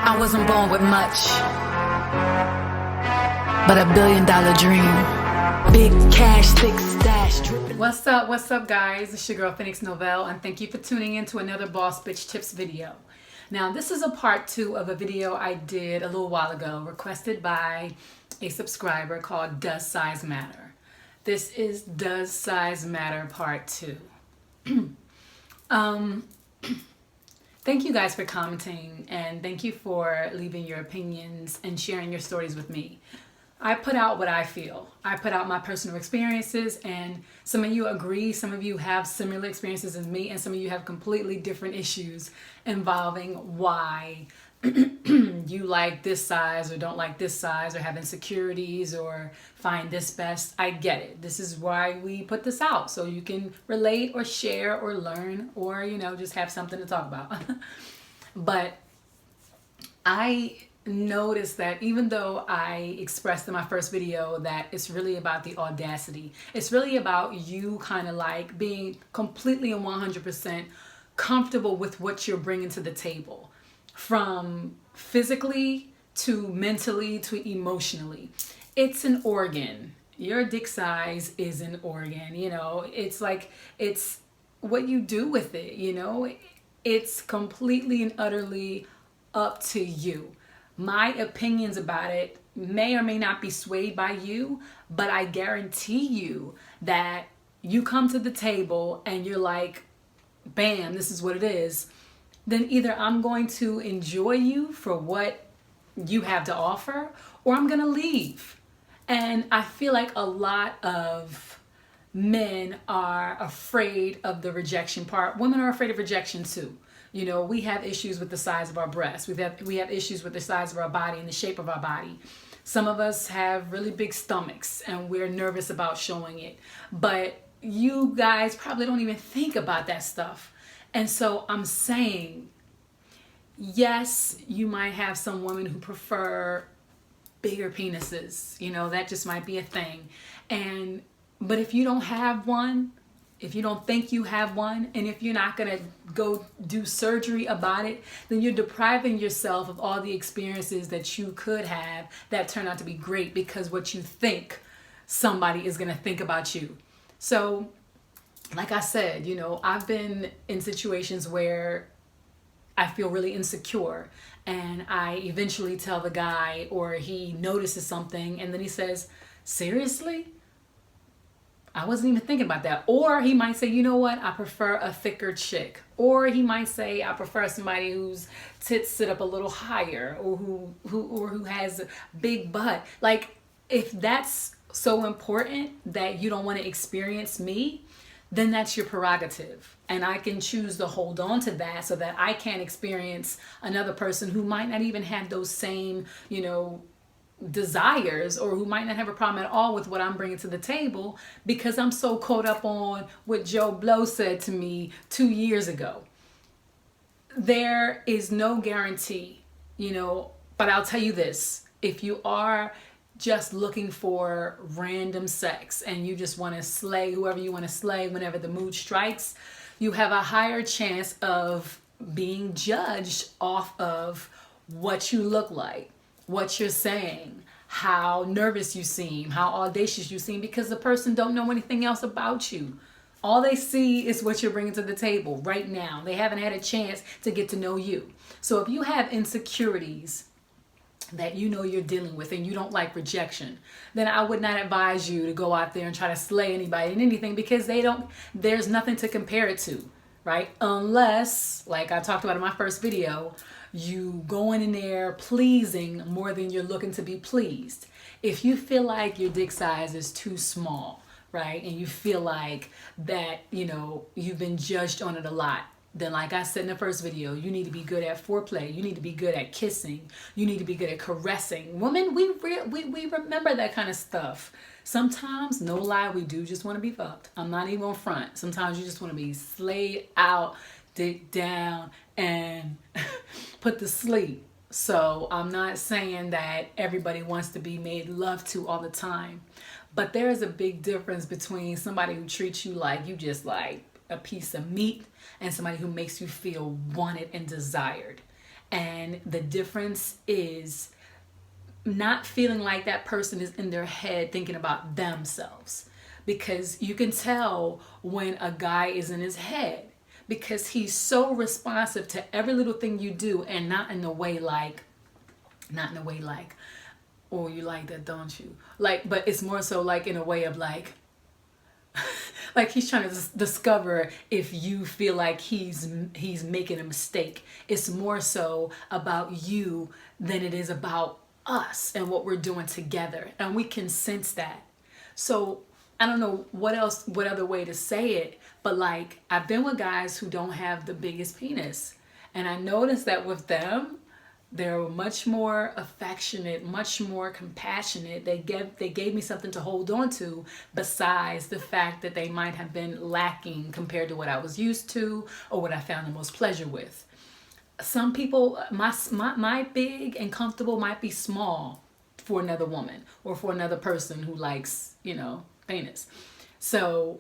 I wasn't born with much, but $1 billion dream. Big cash, thick stash, dripping. What's up guys? It's your girl Phoenix Novell, and thank you for tuning in to another Boss Bitch Tips video. Now this is a part 2 of a video I did a little while ago, requested by a subscriber, called Does Size Matter? This is Does Size Matter part 2. Thank you guys for commenting, and thank you for leaving your opinions and sharing your stories with me. I put out what I feel. I put out my personal experiences, and some of you agree, some of you have similar experiences as me, and some of you have completely different issues involving why you like this size or don't like this size, or have insecurities, or find this best. I get it. This is why we put this out, so you can relate or share or learn, or just have something to talk about. But I noticed that even though I expressed in my first video that it's really about the audacity, it's really about you kind of like being completely and 100% comfortable with what you're bringing to the table, from physically to mentally to emotionally. It's an organ. Your dick size is an organ. It's like, it's what you do with it. It's completely and utterly up to you. My opinions about it may or may not be swayed by you, but I guarantee you that you come to the table and you're like, bam, this is what it is. Then either I'm going to enjoy you for what you have to offer, or I'm going to leave. And I feel like a lot of men are afraid of the rejection part. Women are afraid of rejection too. We have issues with the size of our breasts. We have issues with the size of our body and the shape of our body. Some of us have really big stomachs and we're nervous about showing it. But you guys probably don't even think about that stuff. And so I'm saying, yes, you might have some women who prefer bigger penises. That just might be a thing. But if you don't have one, if you don't think you have one, and if you're not going to go do surgery about it, then you're depriving yourself of all the experiences that you could have that turn out to be great, because what you think somebody is going to think about you. So, like I said, I've been in situations where I feel really insecure, and I eventually tell the guy, or he notices something, and then he says, seriously? I wasn't even thinking about that. Or he might say, you know what? I prefer a thicker chick. Or he might say, I prefer somebody whose tits sit up a little higher, or who has a big butt. Like, if that's so important that you don't want to experience me, then that's your prerogative. And I can choose to hold on to that so that I can experience another person who might not even have those same, desires, or who might not have a problem at all with what I'm bringing to the table, because I'm so caught up on what Joe Blow said to me 2 years ago. There is no guarantee, but I'll tell you this: if you are just looking for random sex and you just want to slay whoever you want to slay whenever the mood strikes, you have a higher chance of being judged off of what you look like, what you're saying, how nervous you seem, how audacious you seem, because the person don't know anything else about you. All they see is what you're bringing to the table right now. They haven't had a chance to get to know you. So if you have insecurities that you're dealing with, and you don't like rejection, then I would not advise you to go out there and try to slay anybody in anything, because there's nothing to compare it to, right? Unless, like I talked about in my first video, you going in there pleasing more than you're looking to be pleased. If you feel like your dick size is too small, right, and you feel like that, you've been judged on it a lot, then, like I said in the first video, you need to be good at foreplay. You need to be good at kissing. You need to be good at caressing. Women, we remember that kind of stuff. Sometimes, no lie, we do just want to be fucked. I'm not even on front. Sometimes you just want to be slayed out, dick down, and put to sleep. So I'm not saying that everybody wants to be made love to all the time, but there is a big difference between somebody who treats you like you just like a piece of meat, and somebody who makes you feel wanted and desired. And the difference is not feeling like that person is in their head thinking about themselves. Because you can tell when a guy is in his head, because he's so responsive to every little thing you do, and not in a way like, oh, you like that, don't you? Like, but it's more so like in a way of like, like he's trying to discover if you feel like he's making a mistake. It's more so about you than it is about us and what we're doing together, and we can sense that. So I don't know what other way to say it, but like I've been with guys who don't have the biggest penis, and I noticed that with them, they're much more affectionate, much more compassionate. They gave me something to hold on to, besides the fact that they might have been lacking compared to what I was used to or what I found the most pleasure with. Some people, my big and comfortable might be small for another woman or for another person who likes, penis. So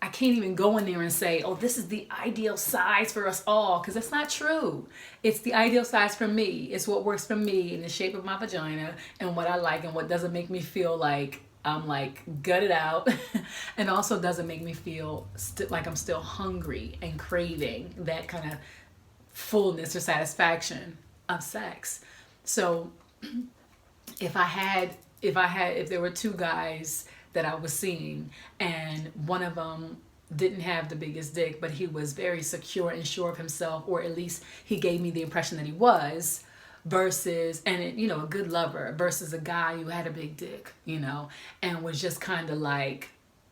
I can't even go in there and say, oh, this is the ideal size for us all, because that's not true. It's the ideal size for me. It's what works for me in the shape of my vagina and what I like and what doesn't make me feel like I'm like gutted out and also doesn't make me feel like I'm still hungry and craving that kind of fullness or satisfaction of sex. So if there were two guys that I was seeing, and one of them didn't have the biggest dick, but he was very secure and sure of himself, or at least he gave me the impression that he was, versus, and a good lover, versus a guy who had a big dick, and was just kind of like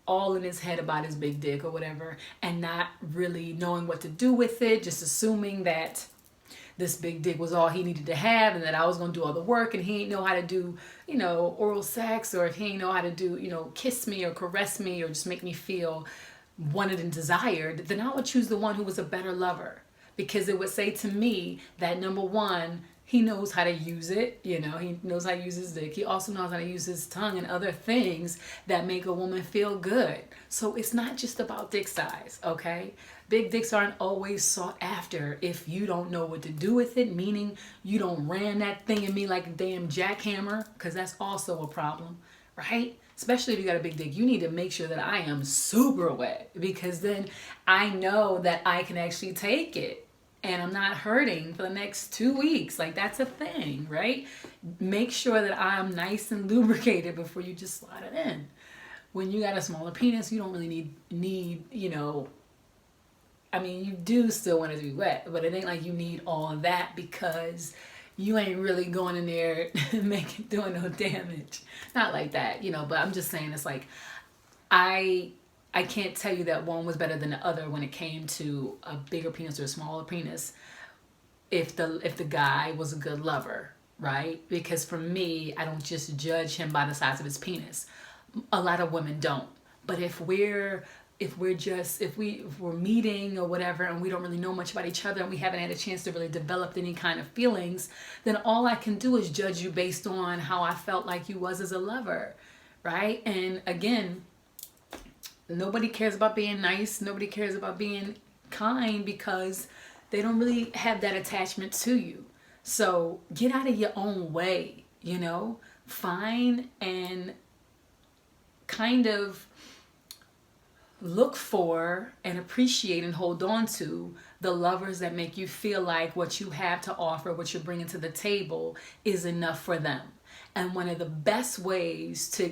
all in his head about his big dick or whatever, and not really knowing what to do with it, just assuming that this big dick was all he needed to have, and that I was going to do all the work, and he ain't know how to do, oral sex, or if he ain't know how to do, kiss me or caress me or just make me feel wanted and desired, then I would choose the one who was a better lover, because it would say to me that, number one, he knows how to use it, he knows how to use his dick. He also knows how to use his tongue and other things that make a woman feel good. So it's not just about dick size, okay? Big dicks aren't always sought after if you don't know what to do with it, meaning you don't ram that thing in me like a damn jackhammer, because that's also a problem, right? Especially if you got a big dick, you need to make sure that I am super wet, because then I know that I can actually take it and I'm not hurting for the next 2 weeks. Like, that's a thing, right? Make sure that I'm nice and lubricated before you just slide it in. When you got a smaller penis, you don't really need I mean, you do still want it to be wet, but it ain't like you need all of that, because you ain't really going in there doing no damage. Not like that, but I'm just saying, it's like, I can't tell you that one was better than the other when it came to a bigger penis or a smaller penis, if the guy was a good lover, right? Because for me, I don't just judge him by the size of his penis. A lot of women don't. But if we're meeting or whatever, and we don't really know much about each other, and we haven't had a chance to really develop any kind of feelings, then all I can do is judge you based on how I felt like you was as a lover, right? And again, nobody cares about being nice. Nobody cares about being kind, because they don't really have that attachment to you. So get out of your own way, find and kind of look for and appreciate and hold on to the lovers that make you feel like what you have to offer, what you're bringing to the table, is enough for them. And one of the best ways to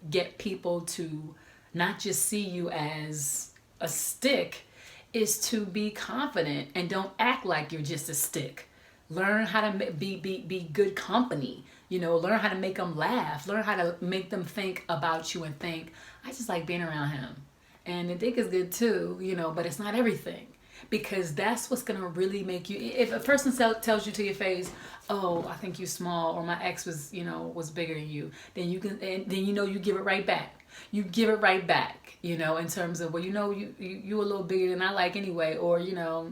get people to not just see you as a stick is to be confident and don't act like you're just a stick. Learn how to be good company. Learn how to make them laugh. Learn how to make them think about you and think, I just like being around him. And the dick is good too, but it's not everything. Because that's what's going to really make you, if a person tells you to your face, oh, I think you're small, or my ex was, was bigger than you, then you can, and then you give it right back. You give it right back, in terms of, well, you a little bigger than I like anyway, or,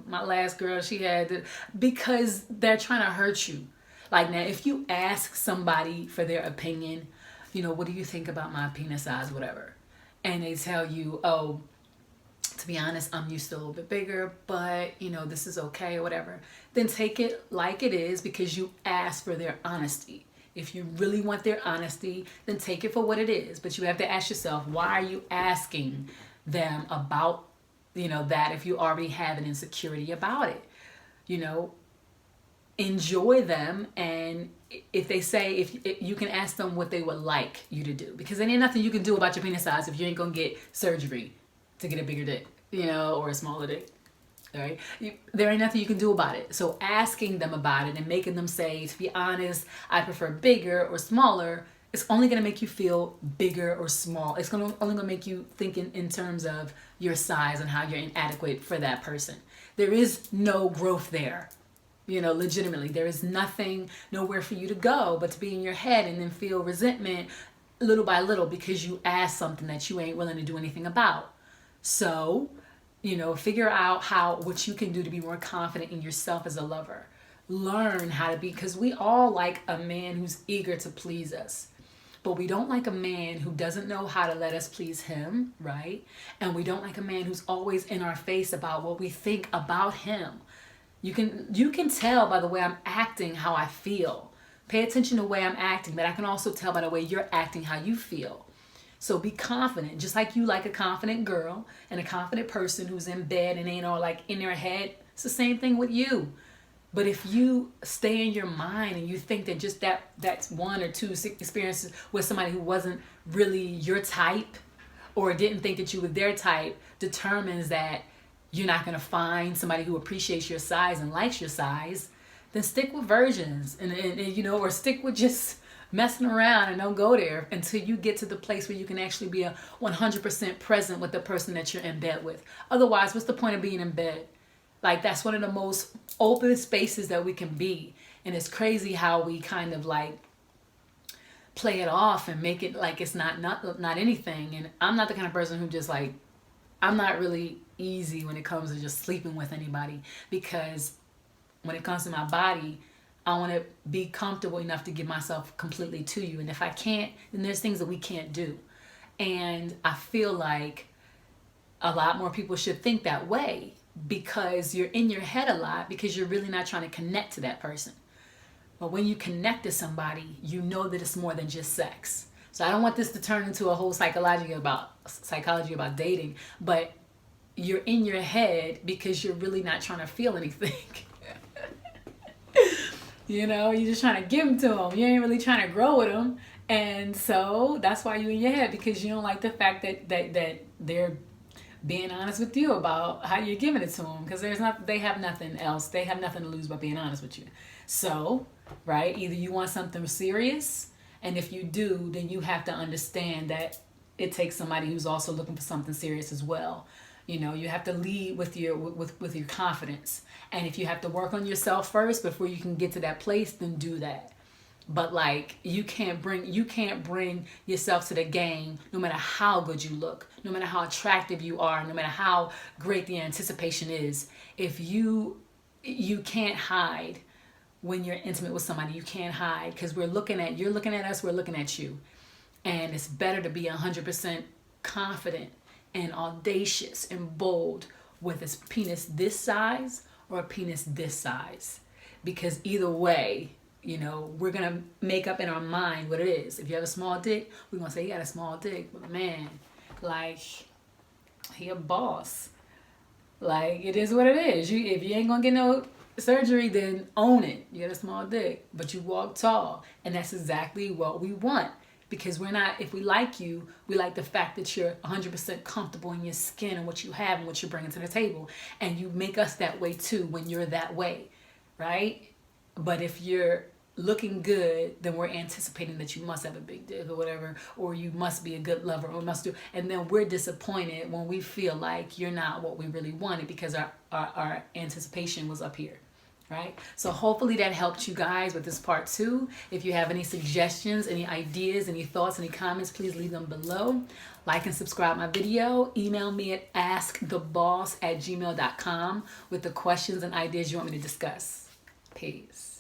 my last girl, she had, because they're trying to hurt you. Like, now, if you ask somebody for their opinion, what do you think about my penis size, whatever, and they tell you, oh, to be honest, I'm used to a little bit bigger, but this is okay or whatever. Then take it like it is because you asked for their honesty. If you really want their honesty, then take it for what it is. But you have to ask yourself, why are you asking them about, that if you already have an insecurity about it? Enjoy them, and if they say, if you can ask them what they would like you to do, because there ain't nothing you can do about your penis size if you ain't gonna get surgery to get a bigger dick, or a smaller dick. All right, there ain't nothing you can do about it. So asking them about it and making them say, to be honest, I prefer bigger or smaller, it's only gonna make you feel bigger or small. It's only gonna make you think in terms of your size and how you're inadequate for that person. There is no growth there. Legitimately, there is nowhere for you to go but to be in your head and then feel resentment little by little because you asked something that you ain't willing to do anything about. So, figure out what you can do to be more confident in yourself as a lover. Learn how to be, because we all like a man who's eager to please us. But we don't like a man who doesn't know how to let us please him, right? And we don't like a man who's always in our face about what we think about him. You can tell by the way I'm acting how I feel. Pay attention to the way I'm acting, but I can also tell by the way you're acting how you feel. So be confident, just like you like a confident girl and a confident person who's in bed and ain't all like in their head. It's the same thing with you. But if you stay in your mind and you think that just that's one or two experiences with somebody who wasn't really your type or didn't think that you were their type determines that you're not going to find somebody who appreciates your size and likes your size, then stick with virgins and or stick with just messing around and don't go there until you get to the place where you can actually be 100% present with the person that you're in bed with. Otherwise, what's the point of being in bed? Like, that's one of the most open spaces that we can be. And it's crazy how we kind of like play it off and make it like it's not anything. And I'm not the kind of person who just like, I'm not really easy when it comes to just sleeping with anybody, because when it comes to my body, I want to be comfortable enough to give myself completely to you. And if I can't, then there's things that we can't do. And I feel like a lot more people should think that way, because you're in your head a lot because you're really not trying to connect to that person. But when you connect to somebody, you know that it's more than just sex. So I don't want this to turn into a whole psychology about dating, but you're in your head because you're really not trying to feel anything. You're just trying to give them to them. You ain't really trying to grow with them. And so that's why you're in your head, because you don't like the fact that they're being honest with you about how you're giving it to them, because they have nothing else. They have nothing to lose by being honest with you. So, right, either you want something serious, and if you do, then you have to understand that it takes somebody who's also looking for something serious as well. You have to lead with your confidence. And if you have to work on yourself first before you can get to that place, then do that. But like, you can't bring yourself to the game no matter how good you look, no matter how attractive you are, no matter how great the anticipation is. If you can't hide when you're intimate with somebody, you can't hide, because you're looking at us, we're looking at you. And it's better to be 100% confident and audacious and bold with a penis this size or a penis this size, because either way, we're going to make up in our mind what it is. If you have a small dick, we're going to say you got a small dick. But man, like, he a boss. Like, it is what it is. If you ain't going to get no surgery, then own it. You got a small dick, but you walk tall. And that's exactly what we want. Because if we like you, we like the fact that you're 100% comfortable in your skin and what you have and what you're bringing to the table. And you make us that way too when you're that way, right? But if you're looking good, then we're anticipating that you must have a big dick or whatever, or you must be a good lover, or must do, and then we're disappointed when we feel like you're not what we really wanted because our anticipation was up here. Right? So hopefully that helped you guys with this part 2. If you have any suggestions, any ideas, any thoughts, any comments, please leave them below. Like and subscribe my video. Email me at asktheboss@gmail.com with the questions and ideas you want me to discuss. Peace.